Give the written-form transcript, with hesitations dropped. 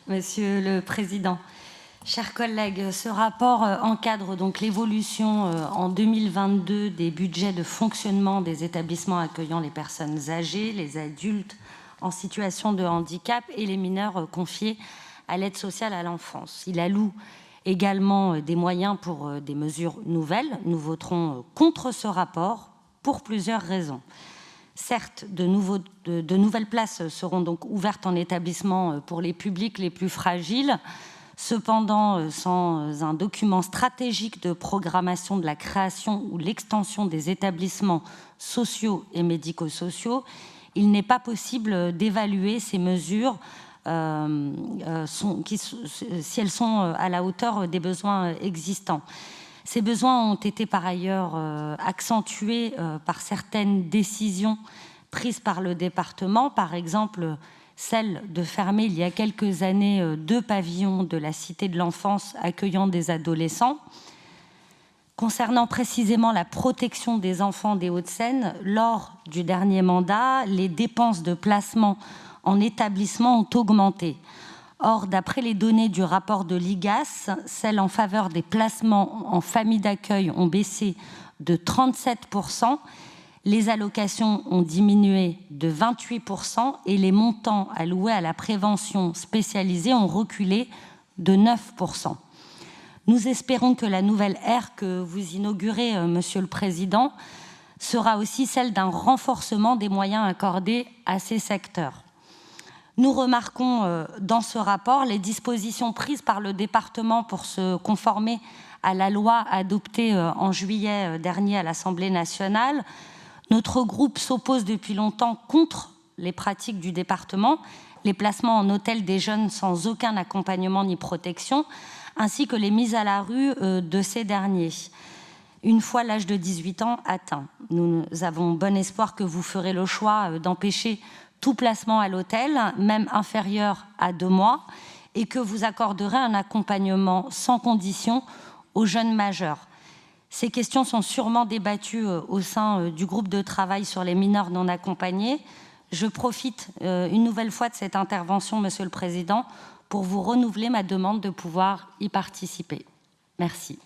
Monsieur le Président. Chers collègues, ce rapport encadre donc l'évolution en 2022 des budgets de fonctionnement des établissements accueillant les personnes âgées, les adultes en situation de handicap et les mineurs confiés à l'aide sociale à l'enfance. Il alloue également des moyens pour des mesures nouvelles. Nous voterons contre ce rapport pour plusieurs raisons. Certes, de nouvelles places seront donc ouvertes en établissement pour les publics les plus fragiles. Cependant, sans un document stratégique de programmation de la création ou l'extension des établissements sociaux et médico-sociaux, il n'est pas possible d'évaluer ces mesures si elles sont à la hauteur des besoins existants. Ces besoins ont été par ailleurs accentués par certaines décisions prises par le département, par exemple celle de fermer il y a quelques années 2 pavillons de la Cité de l'Enfance accueillant des adolescents. Concernant précisément la protection des enfants des Hauts-de-Seine, lors du dernier mandat, les dépenses de placement en établissement ont augmenté. Or, d'après les données du rapport de l'IGAS, celles en faveur des placements en famille d'accueil ont baissé de 37%, les allocations ont diminué de 28% et les montants alloués à la prévention spécialisée ont reculé de 9%. Nous espérons que la nouvelle ère que vous inaugurez, Monsieur le Président, sera aussi celle d'un renforcement des moyens accordés à ces secteurs. Nous remarquons dans ce rapport les dispositions prises par le département pour se conformer à la loi adoptée en juillet dernier à l'Assemblée nationale. Notre groupe s'oppose depuis longtemps contre les pratiques du département, les placements en hôtel des jeunes sans aucun accompagnement ni protection, ainsi que les mises à la rue de ces derniers, une fois l'âge de 18 ans atteint. Nous avons bon espoir que vous ferez le choix d'empêcher tout placement à l'hôtel, même inférieur à 2 mois, et que vous accorderez un accompagnement sans condition aux jeunes majeurs. Ces questions sont sûrement débattues au sein du groupe de travail sur les mineurs non accompagnés. Je profite une nouvelle fois de cette intervention, Monsieur le Président, pour vous renouveler ma demande de pouvoir y participer. Merci.